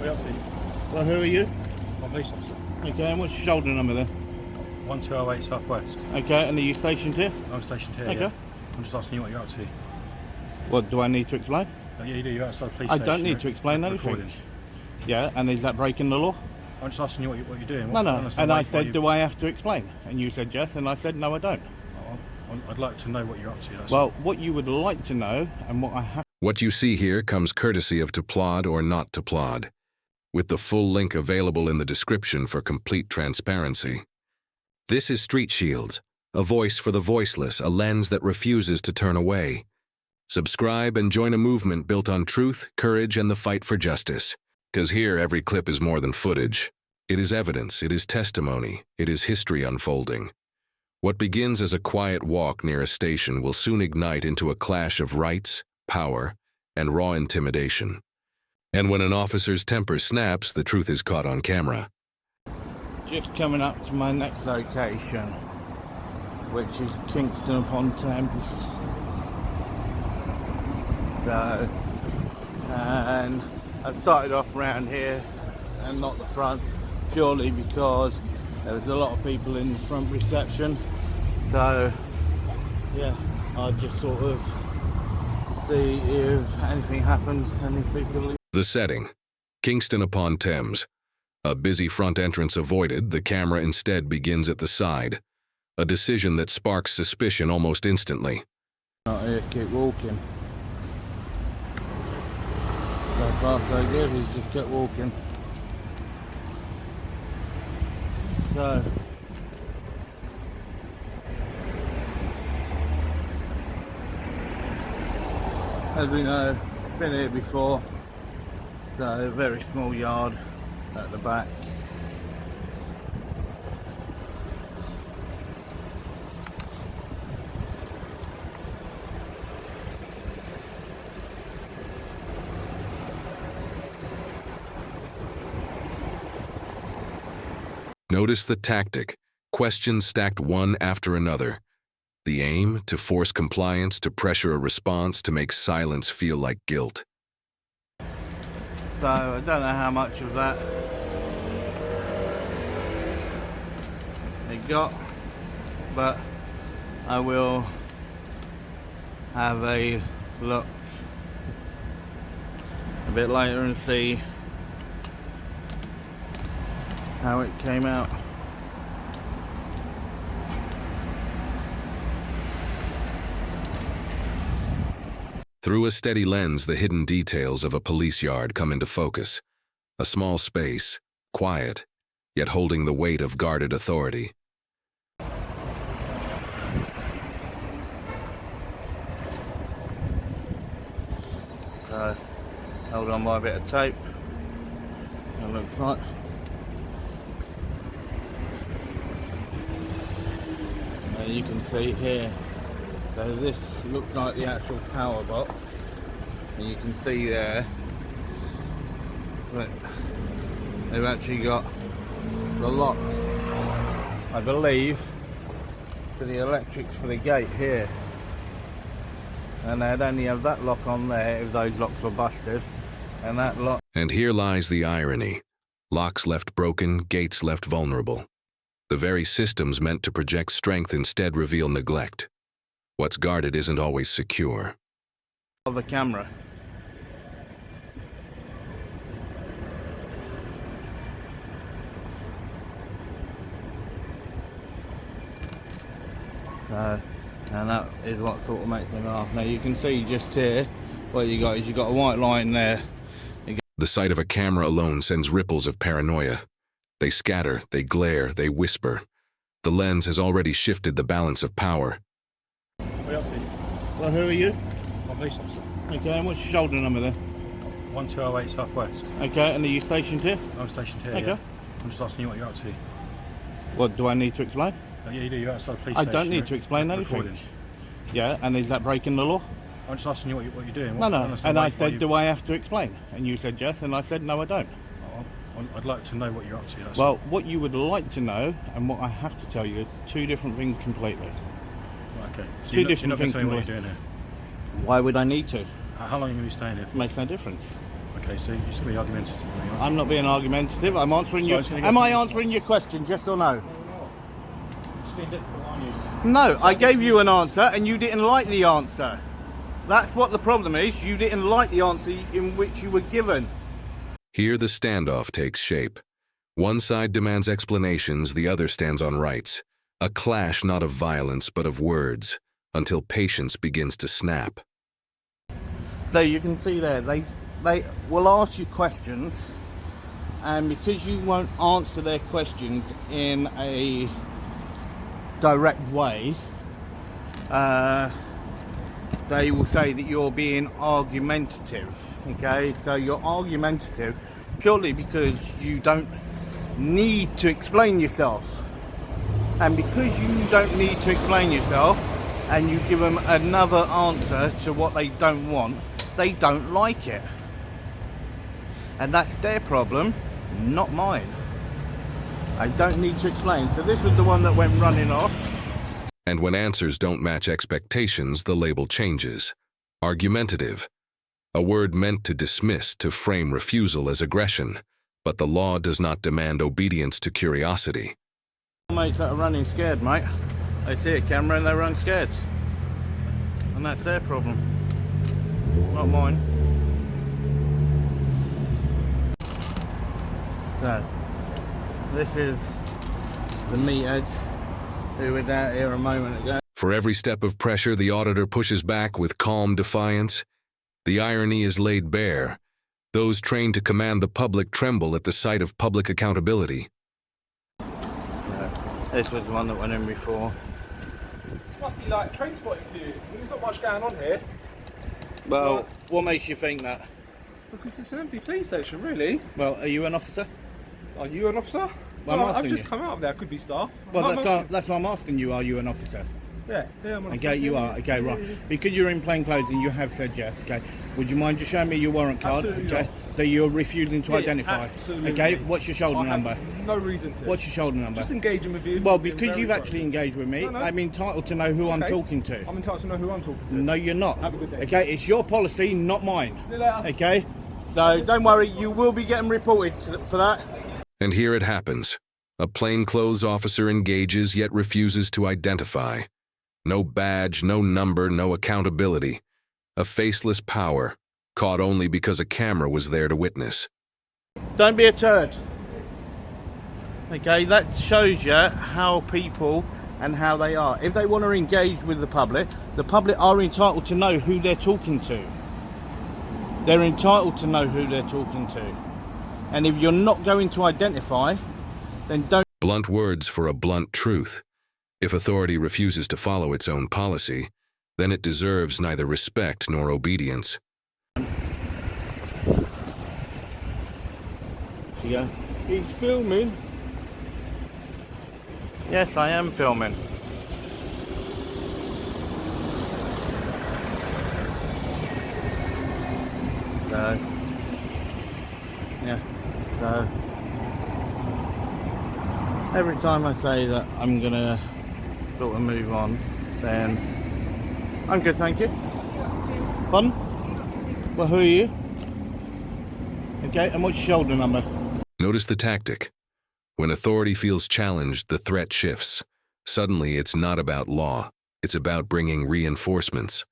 What are you up to? Well, who are you? I'm a police officer. Okay, and what's your shoulder number there? 1208 Southwest. Okay, and are you stationed here? I'm stationed here, Okay. yeah. I'm just asking you what you're up to. What, do I need to explain? Yeah, you do. You're outside the police I station. don't need to explain anything. Recording. Yeah, and is that breaking the law? I'm just asking you what you're doing. No. And I said, do I have to explain? And you said yes, and I said, no, I don't. I'd like to know what you're up to. That's well, what you would like to know and what I have... What you see here comes courtesy of To Plod or Not to Plod, with the full link available in the description for complete transparency. This is Street Shields, a voice for the voiceless, a lens that refuses to turn away. Subscribe and join a movement built on truth, courage, and the fight for justice. 'Cause here every clip is more than footage. It is evidence, it is testimony, it is history unfolding. What begins as a quiet walk near a station will soon ignite into a clash of rights, power, and raw intimidation. And when an officer's temper snaps, the truth is caught on camera. Just coming up to my next location, which is Kingston upon Thames. So, and I started off around here and not the front, purely because there was a lot of people in the front reception. So, yeah, I'll just sort of see if anything happens, any people... The setting, Kingston upon Thames. A busy front entrance avoided, the camera instead begins at the side. A decision that sparks suspicion almost instantly. Not here, keep walking. So far so good, he's just kept walking. So, as we know, been here before, so a very small yard at the back. Notice the tactic, questions stacked one after another. The aim, to force compliance, to pressure a response, to make silence feel like guilt. So I don't know how much of that it got, but I will have a look a bit later and see how it came out. Through a steady lens, the hidden details of a police yard come into focus. A small space, quiet, yet holding the weight of guarded authority. So, held on by a bit of tape, it looks like. You can see here, so this looks like the actual power box, and you can see there that they've actually got the lock, I believe, for the electrics for the gate here, and they'd only have that lock on there if those locks were busted, and that lock. And here lies the irony. Locks left broken, gates left vulnerable. The very systems meant to project strength instead reveal neglect. What's guarded isn't always secure. Of the camera. So, and that is what sort of makes me laugh. Now you can see just here, what you got is you got a white line there. The sight of a camera alone sends ripples of paranoia. They scatter, they glare, they whisper. The lens has already shifted the balance of power. What are you up to? Well, who are you? I'm a police officer. Okay, and what's your shoulder number there? 1208 Southwest. Okay, and are you stationed here? I'm stationed here, Okay. yeah. I'm just asking you what you're up to. What, do I need to explain? Yeah, you do. You're outside the police I station. don't need to explain anything. Recording. Yeah, and is that breaking the law? I'm just asking you what you're doing. No. And I said, do I have to explain? And you said yes, and I said, no, I don't. I'd like to know what you're up to. That's well, what you would like to know and what I have to tell you are two different things completely. Okay. So Two you're different not going things to tell me what completely. you're doing here? Why would I need to? How long are you going to be staying here for? Makes no difference. Okay, so you're just going to be argumentative with me, aren't you? I'm not being argumentative. I'm answering your. Am I answering your question? Yes or no? Just being difficult, aren't you? No, I gave you an answer and you didn't like the answer. That's what the problem is. You didn't like the answer in which you were given. Here the standoff takes shape. One side demands explanations, the other stands on rights. A clash not of violence but of words, until patience begins to snap. So you can see there, they will ask you questions, and because you won't answer their questions in a direct way, they will say that you're being argumentative. Okay, so you're argumentative purely because you don't need to explain yourself, and because you don't need to explain yourself and you give them another answer to what they don't want, they don't like it, and that's their problem, not mine. I don't need to explain. So this was the one that went running off. And when answers don't match expectations, the label changes. Argumentative. A word meant to dismiss, to frame refusal as aggression, but the law does not demand obedience to curiosity. Mates that are running scared, mate. They see a camera and they run scared. And that's their problem, not mine. So, this is the meatheads who was out here a moment ago. For every step of pressure, the auditor pushes back with calm defiance. The irony is laid bare. Those trained to command the public tremble at the sight of public accountability. This was the one that went in before. This must be like train spotting for you. There's not much going on here. Well, what makes you think that? Because it's an empty police station, really. Well, are you an officer? Are you an officer? Well, I'm I've asking just you. come out of there. Could be staff. Well, that's why I'm asking you, are you an officer? Yeah, I'm an officer. Okay, you are. Okay, right. Because you're in plain clothes and you have said yes, okay. Would you mind just showing me your warrant card? Absolutely Okay. not. So you're refusing to identify. Absolutely. Okay, what's your shoulder I have number? no reason to. What's your shoulder number? Just engaging with you. Well, being because very you've friendly. actually engaged with me, No. I'm entitled to know who I'm Okay. talking to. I'm entitled to know who I'm talking to. No, you're not. Have a good day. Okay, it's your policy, not mine. See you later. Okay, so don't worry, you will be getting reported for that. And here it happens. A plainclothes officer engages yet refuses to identify. No badge, no number, no accountability. A faceless power, caught only because a camera was there to witness. Don't be a turd. Okay, that shows you how people and how they are. If they want to engage with the public are entitled to know who they're talking to. They're entitled to know who they're talking to. And if you're not going to identify, then don't. Blunt words for a blunt truth. If authority refuses to follow its own policy, then it deserves neither respect nor obedience. You go, he's filming. Yes, I am filming. So, yeah, so every time I say that I'm gonna sort of move on, then I'm good, thank you. Pardon? Well, who are you? Okay, and what's your shoulder number? Notice the tactic. When authority feels challenged, the threat shifts. Suddenly, it's not about law. It's about bringing reinforcements.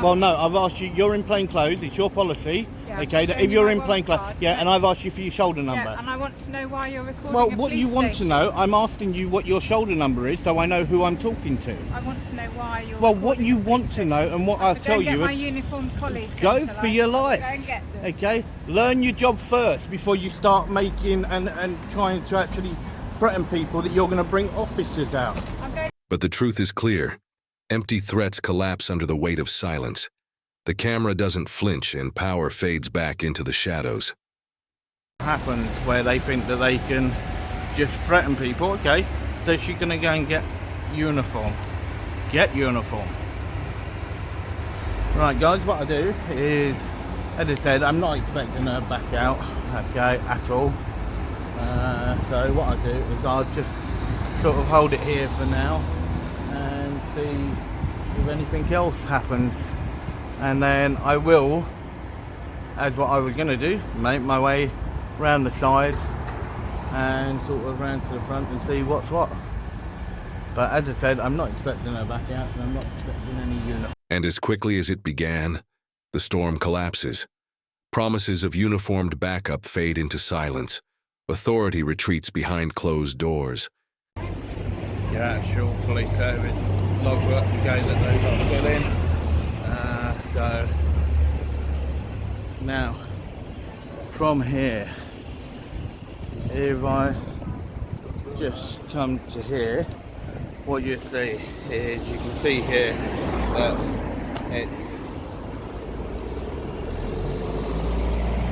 Well, no, I've asked you, you're in plain clothes, it's your policy, Yeah, okay, I've that shown if you you're my in plain warrant clothes, card, yeah, yeah. and I've asked you for your shoulder number. Yeah, and I want to know why you're recording Well, a what you police want to station. know, I'm asking you what your shoulder number is so I know who I'm talking to. I want to know why you're Well, what recording you a police want to station. know and what I I'll said, tell go get you my is uniformed colleagues. go then, shall for I? your life, Go and get them. okay? Learn your job first before you start making and trying to actually threaten people that you're going to bring officers out. I'm going. But the truth is clear. Empty threats collapse under the weight of silence. The camera doesn't flinch and power fades back into the shadows. Happens where they think that they can just threaten people, okay? So she's going to go and get uniform. Get uniform. Right, guys, what I do is, as I said, I'm not expecting her back out, okay, at all. So what I do is I'll just sort of hold it here for now and see if anything else happens, and then I will as what I was going to do, make my way round the side and sort of round to the front and see what's what. But as I said, I'm not expecting her back out, and I'm not expecting any uniform. And as quickly as it began, the storm collapses. Promises of uniformed backup fade into silence. Authority retreats behind closed doors. Your actual police service logbook to go that they've got to fill in. So now from here, if I just come to here, what you see is, you can see here that it's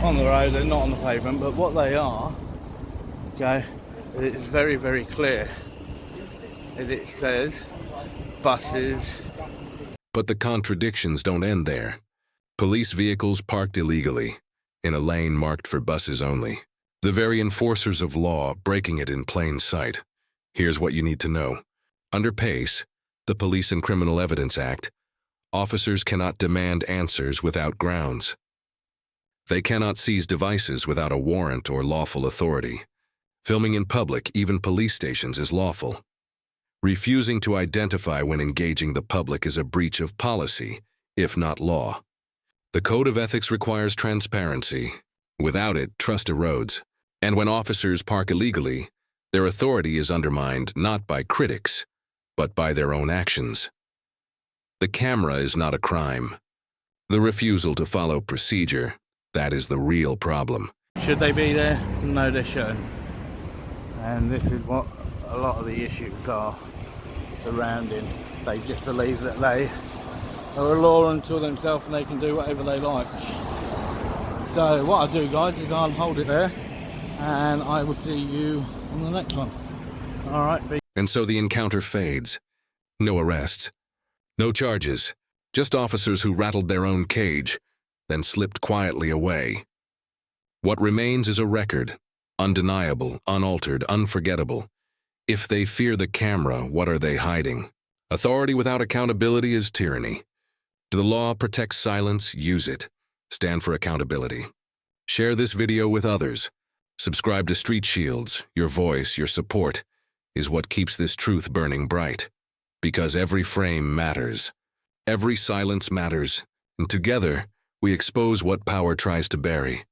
on the road, they're not on the pavement, but what they are, okay, it's very, very clear. It says buses. But the contradictions don't end there. Police vehicles parked illegally, in a lane marked for buses only. The very enforcers of law breaking it in plain sight. Here's what you need to know. Under PACE, the Police and Criminal Evidence Act, officers cannot demand answers without grounds. They cannot seize devices without a warrant or lawful authority. Filming in public, even police stations, is lawful. Refusing to identify when engaging the public is a breach of policy, if not law. The Code of Ethics requires transparency. Without it, trust erodes. And when officers park illegally, their authority is undermined not by critics, but by their own actions. The camera is not a crime. The refusal to follow procedure, that is the real problem. Should they be there? No, they shouldn't. And this is what a lot of the issues are surrounding. They just believe that they are a law unto themselves and they can do whatever they like. So what I'll do, guys, is I'll hold it there and I will see you on the next one. Alright, And so the encounter fades. No arrests. No charges. Just officers who rattled their own cage, then slipped quietly away. What remains is a record. Undeniable, unaltered, unforgettable. If they fear the camera, what are they hiding? Authority without accountability is tyranny. Do the law protect silence? Use it. Stand for accountability. Share this video with others. Subscribe to Street Shields. Your voice, your support, is what keeps this truth burning bright. Because every frame matters. Every silence matters. And together, we expose what power tries to bury.